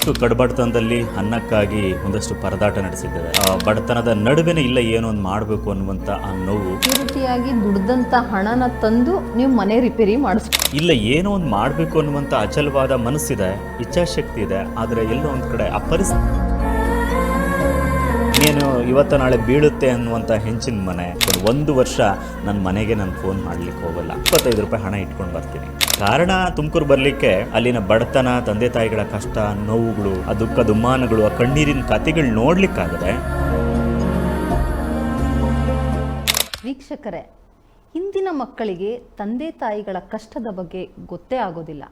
ಹುಟ್ಟು ಕಡುಬಡತನದಲ್ಲಿ ಅನ್ನಕ್ಕಾಗಿ ಒಂದಷ್ಟು ಪರದಾಟ ನಡೆಸಿದ್ದಾರೆ. ಬಡತನದ ನಡುವೆನೇ ಇಲ್ಲ ಏನೋ ಒಂದು ಮಾಡಬೇಕು ಅನ್ನುವಂಥ ಆ ನೋವು. ಈ ರೀತಿಯಾಗಿ ದುಡ್ದಂಥ ಹಣನ ತಂದು ನೀವು ಮನೆ ರಿಪೇರಿ ಮಾಡಿಸ್ಬೋದು. ಇಲ್ಲ ಏನೋ ಒಂದು ಮಾಡಬೇಕು ಅನ್ನುವಂಥ ಅಚಲವಾದ ಮನಸ್ಸಿದೆ, ಇಚ್ಛಾಶಕ್ತಿ ಇದೆ, ಆದರೆ ಎಲ್ಲೋ ಒಂದು ಕಡೆ ಆ ಪರಿಸ್ಥಿತಿ ಏನು ಇವತ್ತು ನಾಳೆ ಬೀಳುತ್ತೆ ಅನ್ನುವಂಥ ಹೆಂಚಿನ ಮನೆ. ಒಂದು ವರ್ಷ ನನ್ನ ಮನೆಗೆ ನಾನು ಫೋನ್ ಮಾಡ್ಲಿಕ್ಕೆ ಹೋಗಲ್ಲ, 25 ರೂಪಾಯಿ ಹಣ ಇಟ್ಕೊಂಡು ಬರ್ತೀನಿ. ಕಾರಣ ತುಮಕೂರು ಬರಲಿಕ್ಕೆ ಅಲ್ಲಿನ ಬಡತನ, ತಂದೆ ತಾಯಿಗಳ ಕಷ್ಟ, ನೋವುಗಳು, ಆ ದುಃಖ ದುಮ್ಮಾನಗಳು, ಆ ಕಣ್ಣೀರಿನ ಕಥೆಗಳು ನೋಡ್ಲಿಕ್ಕಾಗದೆ. ವೀಕ್ಷಕರೇ, ಇಂದಿನ ಮಕ್ಕಳಿಗೆ ತಂದೆ ತಾಯಿಗಳ ಕಷ್ಟದ ಬಗ್ಗೆ ಗೊತ್ತೇ ಆಗೋದಿಲ್ಲ.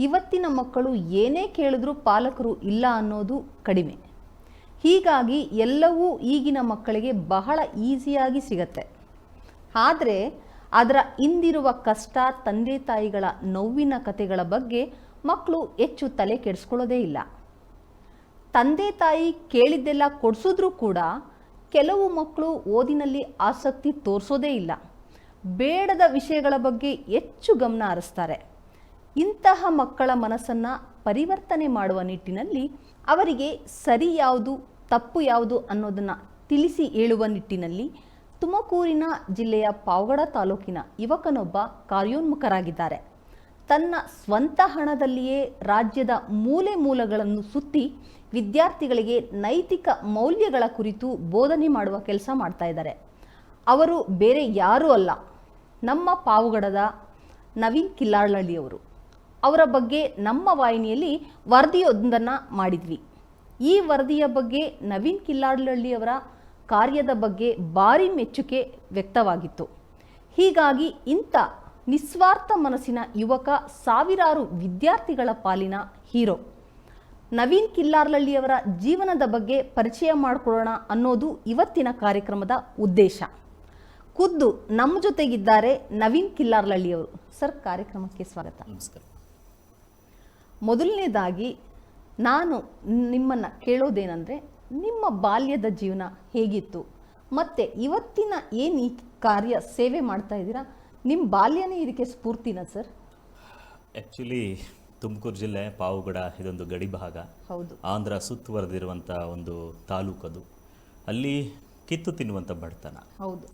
ಇವತ್ತಿನ ಮಕ್ಕಳು ಏನೇ ಕೇಳಿದ್ರೂ ಪಾಲಕರು ಇಲ್ಲ ಅನ್ನೋದು ಕಡಿಮೆ. ಹೀಗಾಗಿ ಎಲ್ಲವೂ ಈಗಿನ ಮಕ್ಕಳಿಗೆ ಬಹಳ ಈಸಿಯಾಗಿ ಸಿಗತ್ತೆ. ಆದರೆ ಅದರ ಹಿಂದಿರುವ ಕಷ್ಟ, ತಂದೆ ತಾಯಿಗಳ ನೋವಿನ ಕಥೆಗಳ ಬಗ್ಗೆ ಮಕ್ಕಳು ಹೆಚ್ಚು ತಲೆ ಕೆಡಿಸ್ಕೊಳ್ಳೋದೇ ಇಲ್ಲ. ತಂದೆ ತಾಯಿ ಕೇಳಿದ್ದೆಲ್ಲ ಕೊಡಿಸಿದ್ರೂ ಕೂಡ ಕೆಲವು ಮಕ್ಕಳು ಓದಿನಲ್ಲಿ ಆಸಕ್ತಿ ತೋರಿಸೋದೇ ಇಲ್ಲ. ಬೇಡದ ವಿಷಯಗಳ ಬಗ್ಗೆ ಹೆಚ್ಚು ಗಮನ ಹರಿಸ್ತಾರೆ. ಇಂತಹ ಮಕ್ಕಳ ಮನಸ್ಸನ್ನು ಪರಿವರ್ತನೆ ಮಾಡುವ ನಿಟ್ಟಿನಲ್ಲಿ ಅವರಿಗೆ ಸರಿ ಯಾವುದು, ತಪ್ಪು ಯಾವುದು ಅನ್ನೋದನ್ನು ತಿಳಿಸಿ ಹೇಳುವ ನಿಟ್ಟಿನಲ್ಲಿ ತುಮಕೂರಿನ ಜಿಲ್ಲೆಯ ಪಾವಗಡ ತಾಲೂಕಿನ ಯುವಕನೊಬ್ಬ ಕಾರ್ಯೋನ್ಮುಖರಾಗಿದ್ದಾರೆ. ತನ್ನ ಸ್ವಂತ ಹಣದಲ್ಲಿಯೇ ರಾಜ್ಯದ ಮೂಲೆ ಮೂಲೆಗಳನ್ನು ಸುತ್ತಿ ವಿದ್ಯಾರ್ಥಿಗಳಿಗೆ ನೈತಿಕ ಮೌಲ್ಯಗಳ ಕುರಿತು ಬೋಧನೆ ಮಾಡುವ ಕೆಲಸ ಮಾಡ್ತಾ ಇದ್ದಾರೆ. ಅವರು ಬೇರೆ ಯಾರೂ ಅಲ್ಲ, ನಮ್ಮ ಪಾವಗಡದ ನವೀನ್ ಕಿಲ್ಲಾಳಳ್ಳಿಯವರು. ಅವರ ಬಗ್ಗೆ ನಮ್ಮ ವಾಹಿನಿಯಲ್ಲಿ ವರದಿಯೊಂದನ್ನು ಮಾಡಿದ್ವಿ. ಈ ವರದಿಯ ಬಗ್ಗೆ ನವೀನ್ ಕಿಲ್ಲಾಳಳ್ಳಿಯವರ ಕಾರ್ಯದ ಬಗ್ಗೆ ಭಾರಿ ಮೆಚ್ಚುಗೆ ವ್ಯಕ್ತವಾಗಿತ್ತು. ಹೀಗಾಗಿ ಇಂಥ ನಿಸ್ವಾರ್ಥ ಮನಸ್ಸಿನ ಯುವಕ ಸಾವಿರಾರು ವಿದ್ಯಾರ್ಥಿಗಳ ಪಾಲಿನ ಹೀರೋ. ನವೀನ್ ಕಿಲ್ಲಾಳಳ್ಳಿಯವರ ಜೀವನದ ಬಗ್ಗೆ ಪರಿಚಯ ಮಾಡಿಕೊಳ್ಳೋಣ ಅನ್ನೋದು ಇವತ್ತಿನ ಕಾರ್ಯಕ್ರಮದ ಉದ್ದೇಶ. ಖುದ್ದು ನಮ್ಮ ಜೊತೆಗಿದ್ದಾರೆ ನವೀನ್ ಕಿಲ್ಲಾಳಳ್ಳಿಯವರು. ಸರ್, ಕಾರ್ಯಕ್ರಮಕ್ಕೆ ಸ್ವಾಗತ. ನಮಸ್ಕಾರ. ಮೊದಲನೇದಾಗಿ ನಾನು ನಿಮ್ಮನ್ನು ಕೇಳೋದೇನೆಂದರೆ, ನಿಮ್ಮ ಬಾಲ್ಯದ ಜೀವನ ಹೇಗಿತ್ತು ಮತ್ತು ಇವತ್ತಿನ ಏನು ಈ ಕಾರ್ಯ ಸೇವೆ ಮಾಡ್ತಾ ಇದ್ದೀರಾ, ನಿಮ್ಮ ಬಾಲ್ಯನೇ ಇದಕ್ಕೆ ಸ್ಫೂರ್ತಿನ ಸರ್? ಆ್ಯಕ್ಚುಲಿ ತುಮಕೂರು ಜಿಲ್ಲೆ ಪಾವಗಡ ಇದೊಂದು ಗಡಿ ಭಾಗ. ಹೌದು. ಆಂಧ್ರ ಸುತ್ತುವರೆದಿರುವಂಥ ಒಂದು ತಾಲೂಕದು. ಅಲ್ಲಿ ಕಿತ್ತು ತಿನ್ನುವಂಥ ಬಡತನ. ಹೌದು,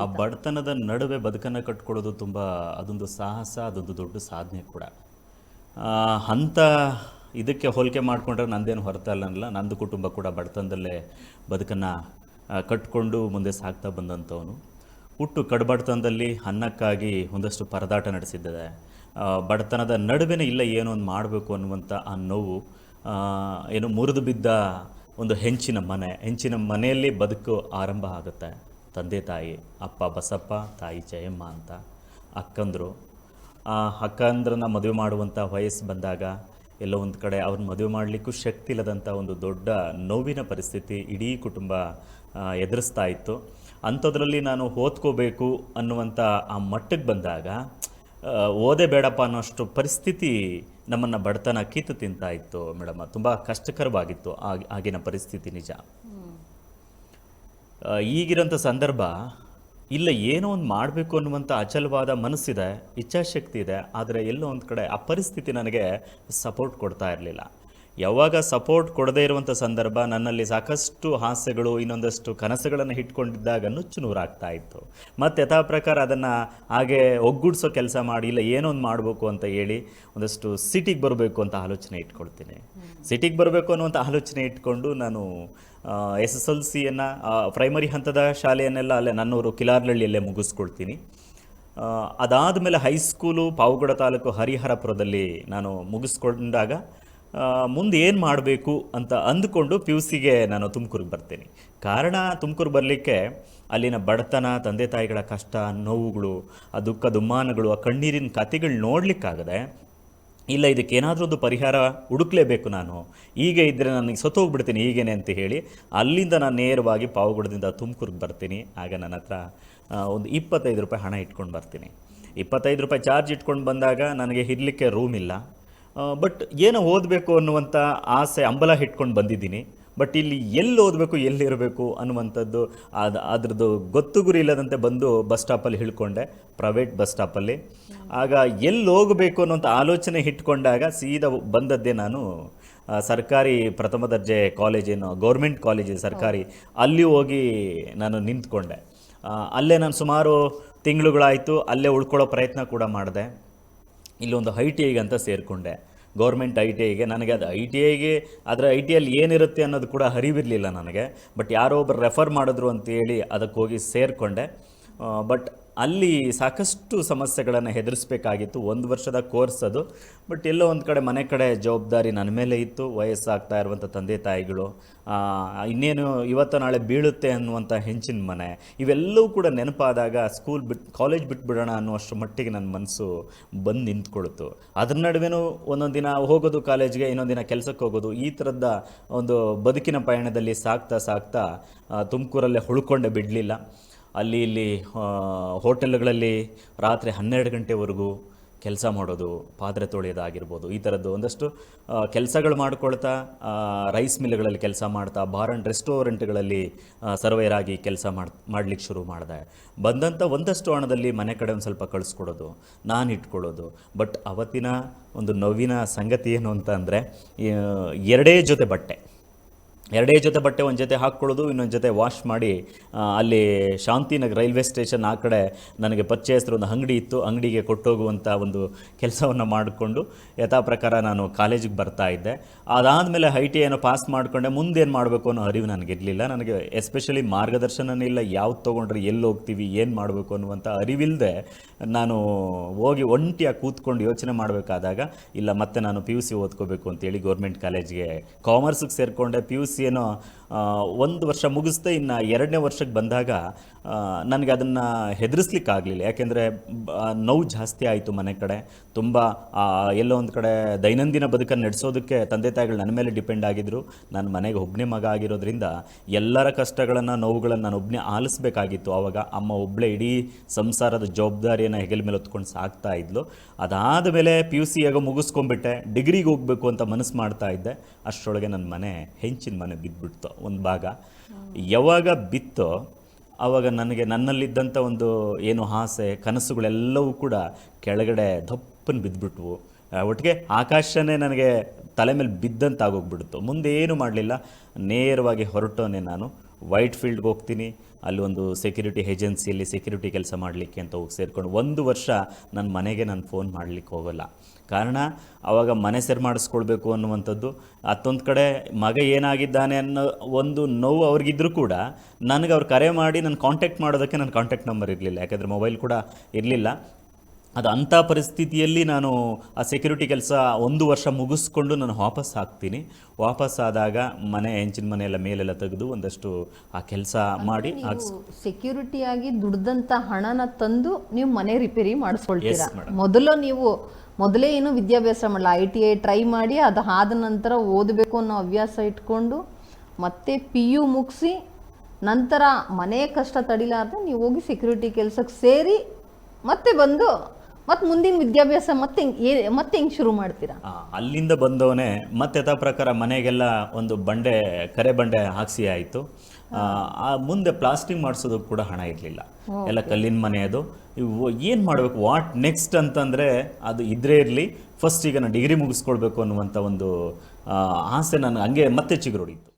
ಆ ಬಡತನದ ನಡುವೆ ಬದುಕನ್ನು ಕಟ್ಕೊಳ್ಳೋದು ತುಂಬ, ಅದೊಂದು ಸಾಹಸ, ಅದೊಂದು ದೊಡ್ಡ ಸಾಧನೆ ಕೂಡ. ಅಂಥ ಇದಕ್ಕೆ ಹೋಲಿಕೆ ಮಾಡಿಕೊಂಡ್ರೆ ನಂದೇನು ಹೊರತಲ್ಲ, ನಂದು ಕುಟುಂಬ ಕೂಡ ಬಡತನದಲ್ಲೇ ಬದುಕನ್ನು ಕಟ್ಕೊಂಡು ಮುಂದೆ ಸಾಗ್ತಾ ಬಂದಂಥವನು. ಹುಟ್ಟು ಕಡುಬಡತನದಲ್ಲಿ ಅನ್ನಕ್ಕಾಗಿ ಒಂದಷ್ಟು ಪರದಾಟ ನಡೆಸಿದ್ದೆ. ಬಡತನದ ನಡುವೆನೇ ಇಲ್ಲ ಏನೋ ಒಂದು ಮಾಡಬೇಕು ಅನ್ನುವಂಥ ಆ ನೋವು. ಏನು ಮುರಿದು ಬಿದ್ದ ಒಂದು ಹೆಂಚಿನ ಮನೆಯಲ್ಲಿ ಬದುಕು ಆರಂಭ ಆಗುತ್ತೆ. ತಂದೆ ತಾಯಿ, ಅಪ್ಪ ಬಸಪ್ಪ, ತಾಯಿ ಜಯಮ್ಮ ಅಂತ ಅಕ್ಕಂದರು. ಆ ಅಕ್ಕಂದ್ರನ್ನ ಮದುವೆ ಮಾಡುವಂಥ ವಯಸ್ಸು ಬಂದಾಗ ಎಲ್ಲೋ ಒಂದು ಕಡೆ ಅವ್ರನ್ನ ಮದುವೆ ಮಾಡಲಿಕ್ಕೂ ಶಕ್ತಿ ಇಲ್ಲದಂಥ ಒಂದು ದೊಡ್ಡ ನೋವಿನ ಪರಿಸ್ಥಿತಿ ಇಡೀ ಕುಟುಂಬ ಎದುರಿಸ್ತಾ ಇತ್ತು. ಅಂಥದ್ರಲ್ಲಿ ನಾನು ಓದ್ಕೋಬೇಕು ಅನ್ನುವಂಥ ಆ ಮಟ್ಟಕ್ಕೆ ಬಂದಾಗ ಓದೇ ಬೇಡಪ್ಪ ಅನ್ನೋಷ್ಟು ಪರಿಸ್ಥಿತಿ ನಮ್ಮನ್ನು ಬಡತನ ಕಿತ್ತು ತಿಂತಾ ಇತ್ತು ಮೇಡಮ್. ತುಂಬ ಕಷ್ಟಕರವಾಗಿತ್ತು ಆಗಿನ ಪರಿಸ್ಥಿತಿ, ನಿಜ. ಈಗಿರೋಂಥ ಸಂದರ್ಭ ಇಲ್ಲ ಏನೋ ಒಂದು ಮಾಡಬೇಕು ಅನ್ನುವಂಥ ಅಚಲವಾದ ಮನಸ್ಸಿದೆ, ಇಚ್ಛಾಶಕ್ತಿ ಇದೆ, ಆದರೆ ಎಲ್ಲೋ ಒಂದು ಕಡೆ ಆ ಪರಿಸ್ಥಿತಿ ನನಗೆ ಸಪೋರ್ಟ್ ಕೊಡ್ತಾ ಇರಲಿಲ್ಲ. ಯಾವಾಗ ಸಪೋರ್ಟ್ ಕೊಡದೇ ಇರುವಂಥ ಸಂದರ್ಭ, ನನ್ನಲ್ಲಿ ಸಾಕಷ್ಟು ಹಾಸ್ಯಗಳು, ಇನ್ನೊಂದಷ್ಟು ಕನಸುಗಳನ್ನು ಇಟ್ಕೊಂಡಿದ್ದಾಗ ನುಚ್ಚು ನೂರಾಗ್ತಾ ಇತ್ತು. ಮತ್ತು ಯಥಾ ಪ್ರಕಾರ ಅದನ್ನು ಹಾಗೆ ಒಗ್ಗೂಡಿಸೋ ಕೆಲಸ ಮಾಡಿ, ಇಲ್ಲ ಏನೋ ಒಂದು ಮಾಡಬೇಕು ಅಂತ ಹೇಳಿ ಒಂದಷ್ಟು ಸಿಟಿಗೆ ಬರಬೇಕು ಅಂತ ಆಲೋಚನೆ ಇಟ್ಕೊಳ್ತೀನಿ. ಸಿಟಿಗೆ ಬರಬೇಕು ಅನ್ನುವಂಥ ಆಲೋಚನೆ ಇಟ್ಕೊಂಡು ನಾನು SSLCಯನ್ನು ಪ್ರೈಮರಿ ಹಂತದ ಶಾಲೆಯನ್ನೆಲ್ಲ ಅಲ್ಲೇ ನನ್ನೂರು ಕಿಲಾರ್ಲಳ್ಳಿಯಲ್ಲೇ ಮುಗಿಸ್ಕೊಳ್ತೀನಿ. ಅದಾದಮೇಲೆ ಹೈಸ್ಕೂಲು ಪಾವಗಡ ತಾಲೂಕು ಹರಿಹರಪುರದಲ್ಲಿ ನಾನು ಮುಗಿಸ್ಕೊಂಡಾಗ ಮುಂದೆ ಏನು ಮಾಡಬೇಕು ಅಂತ ಅಂದುಕೊಂಡು PUCಗೆ ನಾನು ತುಮಕೂರಿಗೆ ಬರ್ತೀನಿ. ಕಾರಣ ತುಮಕೂರು ಬರಲಿಕ್ಕೆ ಅಲ್ಲಿನ ಬಡತನ, ತಂದೆ ತಾಯಿಗಳ ಕಷ್ಟ, ನೋವುಗಳು, ಆ ದುಃಖ ದುಮ್ಮಾನಗಳು, ಆ ಕಣ್ಣೀರಿನ ಕಥೆಗಳು ನೋಡಲಿಕ್ಕಾಗದೆ, ಇಲ್ಲ ಇದಕ್ಕೇನಾದರೂ ಒಂದು ಪರಿಹಾರ ಹುಡುಕ್ಲೇಬೇಕು, ನಾನು ಹೀಗೆ ಇದ್ದರೆ ನನಗೆ ಸತ್ತೋಗ್ಬಿಡ್ತೀನಿ ಹೀಗೇನೆ ಅಂತ ಹೇಳಿ ಅಲ್ಲಿಂದ ನಾನು ನೇರವಾಗಿ ಪಾವಗಡದಿಂದ ತುಮಕೂರಿಗೆ ಬರ್ತೀನಿ. ಆಗ ನನ್ನ ಹತ್ರ ಒಂದು 25 ರೂಪಾಯಿ ಹಣ ಇಟ್ಕೊಂಡು ಬರ್ತೀನಿ. 25 ರೂಪಾಯಿ ಚಾರ್ಜ್ ಇಟ್ಕೊಂಡು ಬಂದಾಗ ನನಗೆ ಇರಲಿಕ್ಕೆ ರೂಮ್ ಇಲ್ಲ. ಬಟ್ ಏನೋ ಓದಬೇಕು ಅನ್ನುವಂಥ ಆಸೆ, ಹಂಬಲ ಇಟ್ಕೊಂಡು ಬಂದಿದ್ದೀನಿ. ಬಟ್ ಇಲ್ಲಿ ಎಲ್ಲಿ ಓದಬೇಕು, ಎಲ್ಲಿರಬೇಕು ಅನ್ನುವಂಥದ್ದು ಅದ್ರದ್ದು ಗೊತ್ತು ಗುರಿ ಇಲ್ಲದಂತೆ ಬಂದು ಬಸ್ ಸ್ಟಾಪಲ್ಲಿ ಇಳ್ಕೊಂಡೆ, ಪ್ರೈವೇಟ್ ಬಸ್ ಸ್ಟಾಪಲ್ಲಿ. ಆಗ ಎಲ್ಲಿ ಹೋಗಬೇಕು ಅನ್ನೋಂಥ ಆಲೋಚನೆ ಇಟ್ಕೊಂಡಾಗ ಸೀದಾ ಬಂದದ್ದೇ ನಾನು ಸರ್ಕಾರಿ ಪ್ರಥಮ ದರ್ಜೆ ಕಾಲೇಜೇನು ಗೌರ್ಮೆಂಟ್ ಕಾಲೇಜ್ ಸರ್ಕಾರಿ, ಅಲ್ಲಿ ಹೋಗಿ ನಾನು ನಿಂತ್ಕೊಂಡೆ. ಅಲ್ಲೇ ನಾನು ಸುಮಾರು ತಿಂಗಳುಗಳಾಯಿತು, ಅಲ್ಲೇ ಉಳ್ಕೊಳ್ಳೋ ಪ್ರಯತ್ನ ಕೂಡ ಮಾಡಿದೆ. ಇಲ್ಲೊಂದು ITI ಅಂತ ಸೇರಿಕೊಂಡೆ, ಗೌರ್ಮೆಂಟ್ ITIಗೆ. ನನಗೆ ಅದು ITIಗೆ ಅದರ ITIಯಲ್ಲಿ ಏನಿರುತ್ತೆ ಅನ್ನೋದು ಕೂಡ ಅರಿವಿರಲಿಲ್ಲ ನನಗೆ. ಬಟ್ ಯಾರೋ ಒಬ್ಬರು ರೆಫರ್ ಮಾಡಿದ್ರು ಅಂತೇಳಿ ಅದಕ್ಕೆ ಹೋಗಿ ಸೇರಿಕೊಂಡೆ. ಬಟ್ ಅಲ್ಲಿ ಸಾಕಷ್ಟು ಸಮಸ್ಯೆಗಳನ್ನು ಎದುರಿಸ್ಬೇಕಾಗಿತ್ತು. 1 ವರ್ಷದ ಕೋರ್ಸ್ ಅದು. ಬಟ್ ಎಲ್ಲೋ ಒಂದು ಕಡೆ ಮನೆ ಕಡೆ ಜವಾಬ್ದಾರಿ ನನ್ನ ಮೇಲೆ ಇತ್ತು. ವಯಸ್ಸಾಗ್ತಾ ಇರುವಂಥ ತಂದೆ ತಾಯಿಗಳು, ಇನ್ನೇನು ಇವತ್ತು ನಾಳೆ ಬೀಳುತ್ತೆ ಅನ್ನುವಂಥ ಹೆಂಚಿನ ಮನೆ, ಇವೆಲ್ಲವೂ ಕೂಡ ನೆನಪಾದಾಗ ಕಾಲೇಜ್ ಬಿಟ್ಬಿಡೋಣ ಅನ್ನುವಷ್ಟು ಮಟ್ಟಿಗೆ ನನ್ನ ಮನಸ್ಸು ಬಂದು ನಿಂತ್ಕೊಳ್ತು. ಅದ್ರ ನಡುವೆನೂ ಒಂದೊಂದು ದಿನ ಹೋಗೋದು ಕಾಲೇಜ್ಗೆ, ಇನ್ನೊಂದು ದಿನ ಕೆಲಸಕ್ಕೆ ಹೋಗೋದು, ಈ ಥರದ ಒಂದು ಬದುಕಿನ ಪಯಣದಲ್ಲಿ ಸಾಗ್ತಾ ತುಮಕೂರಲ್ಲೇ ಉಳ್ಕೊಂಡೆ, ಬಿಡಲಿಲ್ಲ. ಅಲ್ಲಿ ಇಲ್ಲಿ ಹೋಟೆಲ್ಗಳಲ್ಲಿ ರಾತ್ರಿ 12 ಗಂಟೆವರೆಗೂ ಕೆಲಸ ಮಾಡೋದು, ಪಾತ್ರೆ ತೊಳೆಯೋದಾಗಿರ್ಬೋದು, ಈ ಥರದ್ದು ಒಂದಷ್ಟು ಕೆಲಸಗಳು ಮಾಡ್ಕೊಳ್ತಾ, ರೈಸ್ ಮಿಲ್ಗಳಲ್ಲಿ ಕೆಲಸ ಮಾಡ್ತಾ, ಬಾರ್ ಆ್ಯಂಡ್ ರೆಸ್ಟೋರೆಂಟ್ಗಳಲ್ಲಿ ಸರ್ವೇರ್ ಆಗಿ ಕೆಲಸ ಮಾಡ್ಲಿಕ್ಕೆ ಶುರು ಮಾಡಿದೆ. ಬಂದಂಥ ಒಂದಷ್ಟು ಹಣದಲ್ಲಿ ಮನೆ ಕಡೆ ಒಂದು ಸ್ವಲ್ಪ ಕಳಿಸ್ಕೊಡೋದು, ನಾನು ಇಟ್ಕೊಳ್ಳೋದು. ಬಟ್ ಅವತ್ತಿನ ಒಂದು ನೋವಿನ ಸಂಗತಿ ಏನು ಅಂತ ಅಂದರೆ, 2 ಜೊತೆ ಬಟ್ಟೆ, ಒಂದು ಜೊತೆ ಹಾಕ್ಕೊಳ್ಳೋದು, ಇನ್ನೊಂದು ಜೊತೆ ವಾಶ್ ಮಾಡಿ ಅಲ್ಲಿ ಶಾಂತಿನಗರ ರೈಲ್ವೆ ಸ್ಟೇಷನ್ ಆ ಕಡೆ ನನಗೆ ಪರಿಚಯಸ್ಥರು ಒಂದು ಅಂಗಡಿ ಇತ್ತು, ಅಂಗಡಿಗೆ ಕೊಟ್ಟೋಗುವಂಥ ಒಂದು ಕೆಲಸವನ್ನು ಮಾಡಿಕೊಂಡು ಯಥಾ ಪ್ರಕಾರ ನಾನು ಕಾಲೇಜಿಗೆ ಬರ್ತಾ ಇದ್ದೆ. ಅದಾದಮೇಲೆ ITI ಏನೋ ಪಾಸ್ ಮಾಡಿಕೊಂಡೆ. ಮುಂದೇನು ಮಾಡಬೇಕು ಅನ್ನೋ ಅರಿವು ನನಗಿರಲಿಲ್ಲ. ನನಗೆ ಎಸ್ಪೆಷಲಿ ಮಾರ್ಗದರ್ಶನನೇ ಇಲ್ಲ, ಯಾವ್ದು ತೊಗೊಂಡ್ರೆ ಎಲ್ಲಿ ಹೋಗ್ತೀವಿ, ಏನು ಮಾಡಬೇಕು ಅನ್ನುವಂಥ ಅರಿವಿಲ್ಲದೆ ನಾನು ಹೋಗಿ ಒಂಟಿಯಾಗಿ ಕೂತ್ಕೊಂಡು ಯೋಚನೆ ಮಾಡಬೇಕಾದಾಗ, ಇಲ್ಲ ಮತ್ತೆ ನಾನು PUC ಓದ್ಕೋಬೇಕು ಅಂತೇಳಿ ಗೌರ್ಮೆಂಟ್ ಕಾಲೇಜ್ಗೆ ಕಾಮರ್ಸಿಗೆ ಸೇರಿಕೊಂಡೆ. PUC ಏನೋ 1 ವರ್ಷ ಮುಗಿಸ್ದೆ. ಇನ್ನು 2ನೇ ವರ್ಷಕ್ಕೆ ಬಂದಾಗ ನನಗೆ ಅದನ್ನು ಹೆದರಿಸ್ಲಿಕ್ಕಾಗಲಿಲ್ಲ. ಯಾಕೆಂದರೆ ನೋವು ಜಾಸ್ತಿ ಆಯಿತು ಮನೆ ಕಡೆ. ತುಂಬ ಎಲ್ಲೋ ಒಂದು ಕಡೆ ದೈನಂದಿನ ಬದುಕನ್ನು ನಡೆಸೋದಕ್ಕೆ ತಂದೆ ತಾಯಿಗಳು ನನ್ನ ಮೇಲೆ ಡಿಪೆಂಡ್ ಆಗಿದ್ದರು. ನಾನು ಮನೆಗೆ ಒಬ್ಬನೇ ಮಗ ಆಗಿರೋದ್ರಿಂದ ಎಲ್ಲರ ಕಷ್ಟಗಳನ್ನು, ನೋವುಗಳನ್ನು ನಾನು ಒಬ್ಬನೇ ಆಲಿಸ್ಬೇಕಾಗಿತ್ತು. ಆವಾಗ ಅಮ್ಮ ಒಬ್ಬಳೇ ಇಡೀ ಸಂಸಾರದ ಜವಾಬ್ದಾರಿಯನ್ನು ಹೆಗಲ ಮೇಲೆ ಹೊತ್ಕೊಂಡು ಸಾಕ್ತಾ ಇದ್ಲು. ಅದಾದ ಮೇಲೆ PUC ಆಗ ಮುಗಿಸ್ಕೊಂಡ್ಬಿಟ್ಟೆ, ಡಿಗ್ರಿಗೆ ಹೋಗಬೇಕು ಅಂತ ಮನಸ್ಸು ಮಾಡ್ತಾ ಇದ್ದೆ. ಅಷ್ಟರೊಳಗೆ ನನ್ನ ಹೆಂಚಿನ ಮನೆ ಬಿದ್ದುಬಿಡ್ತು ಒಂದು ಭಾಗ. ಯಾವಾಗ ಬಿತ್ತೋ ಆವಾಗ ನನಗೆ ನನ್ನಲ್ಲಿದ್ದಂಥ ಒಂದು ಏನು ಆಸೆ, ಕನಸುಗಳೆಲ್ಲವೂ ಕೂಡ ಕೆಳಗಡೆ ದಪ್ಪನ ಬಿದ್ದುಬಿಟ್ವು. ಒಟ್ಟಿಗೆ ಆಕಾಶನೇ ನನಗೆ ತಲೆ ಮೇಲೆ ಬಿದ್ದಂತಾಗೋಗ್ಬಿಡ್ತು. ಮುಂದೆ ಏನು ಮಾಡಲಿಲ್ಲ, ನೇರವಾಗಿ ಹೊರಟೋನೆ ನಾನು. ವೈಟ್ ಫೀಲ್ಡ್ಗೆ ಹೋಗ್ತೀನಿ, ಅಲ್ಲಿ ಒಂದು ಸೆಕ್ಯೂರಿಟಿ ಏಜೆನ್ಸಿಯಲ್ಲಿ ಸೆಕ್ಯೂರಿಟಿ ಕೆಲಸ ಮಾಡಲಿಕ್ಕೆ ಅಂತ ಹೋಗಿ ಸೇರಿಕೊಂಡು 1 ವರ್ಷ ನನ್ನ ಮನೆಗೆ ನಾನು ಫೋನ್ ಮಾಡಲಿಕ್ಕೆ ಹೋಗೋಲ್ಲ. ಕಾರಣ ಆವಾಗ ಮನೆ ಸೆರ್ ಮಾಡಿಸ್ಕೊಳ್ಬೇಕು ಅನ್ನುವಂಥದ್ದು. ಮತ್ತೊಂದು ಕಡೆ ಮಗ ಏನಾಗಿದ್ದಾನೆ ಅನ್ನೋ ಒಂದು ನೋವು ಅವ್ರಿಗಿದ್ರೂ ಕೂಡ ನನಗೆ ಅವ್ರು ಕರೆ ಮಾಡಿ ನಾನು ಕಾಂಟ್ಯಾಕ್ಟ್ ಮಾಡೋದಕ್ಕೆ ನನ್ನ ಕಾಂಟ್ಯಾಕ್ಟ್ ನಂಬರ್ ಇರಲಿಲ್ಲ. ಯಾಕೆಂದರೆ ಮೊಬೈಲ್ ಕೂಡ ಇರಲಿಲ್ಲ. ಅದು ಅಂಥ ಪರಿಸ್ಥಿತಿಯಲ್ಲಿ ನಾನು ಆ ಸೆಕ್ಯೂರಿಟಿ ಕೆಲಸ 1 ವರ್ಷ ಮುಗಿಸ್ಕೊಂಡು ನಾನು ವಾಪಸ್ಸಾಗ್ತೀನಿ. ವಾಪಸ್ಸಾದಾಗ ಹೆಂಚಿನ ಮನೆಯೆಲ್ಲ ಮೇಲೆಲ್ಲ ತೆಗೆದು ಒಂದಷ್ಟು ಆ ಕೆಲಸ ಮಾಡಿ ಸೆಕ್ಯೂರಿಟಿಯಾಗಿ ದುಡ್ದಂಥ ಹಣನ ತಂದು ನೀವು ಮನೆ ರಿಪೇರಿ ಮಾಡಿಸ್ಕೊಳ್ತೀರಾ. ಮೊದಲೇ ಏನು ವಿದ್ಯಾಭ್ಯಾಸ ಮಾಡಲ್ಲ, ITI ಟ್ರೈ ಮಾಡಿ ಅದಾದ ನಂತರ ಓದಬೇಕು ಅನ್ನೋ ಹವ್ಯಾಸ ಇಟ್ಕೊಂಡು ಮತ್ತೆ PU ಮುಗಿಸಿ ನಂತರ ಮನೆ ಕಷ್ಟ ತಡಿಲಾರ್ದೆ ನೀವು ಹೋಗಿ ಸೆಕ್ಯೂರಿಟಿ ಕೆಲಸಕ್ಕೆ ಸೇರಿ ಮತ್ತೆ ಬಂದು ಮತ್ತೆ ಮುಂದಿನ ವಿದ್ಯಾಭ್ಯಾಸ ಮತ್ತೆ ಹೆಂಗೆ ಶುರು ಮಾಡ್ತೀರಾ? ಅಲ್ಲಿಂದ ಬಂದವನೇ ಮತ್ತೆ ಯಥಾ ಪ್ರಕಾರ ಮನೆಗೆಲ್ಲ ಒಂದು ಕರೆ ಬಂಡೆ ಹಾಕ್ಸಿ ಆಯಿತು. ಮುಂದೆ ಪ್ಲಾಸ್ಟಿಂಗ್ ಮಾಡಿಸೋದಕ್ಕೆ ಕೂಡ ಹಣ ಇರಲಿಲ್ಲ, ಎಲ್ಲ ಕಲ್ಲಿನ ಮನೆ. ಅದು ಏನು ಮಾಡಬೇಕು, ವಾಟ್ ನೆಕ್ಸ್ಟ್ ಅಂತಂದರೆ ಅದು ಇದ್ರೇ ಇರಲಿ, ಫಸ್ಟ್ ಈಗ ನಾನು ಡಿಗ್ರಿ ಮುಗಿಸ್ಕೊಳ್ಬೇಕು ಅನ್ನುವಂಥ ಒಂದು ಆಸೆ ನನಗೆ ಹಂಗೆ ಮತ್ತೆ ಚಿಗುರೊಡಿತು.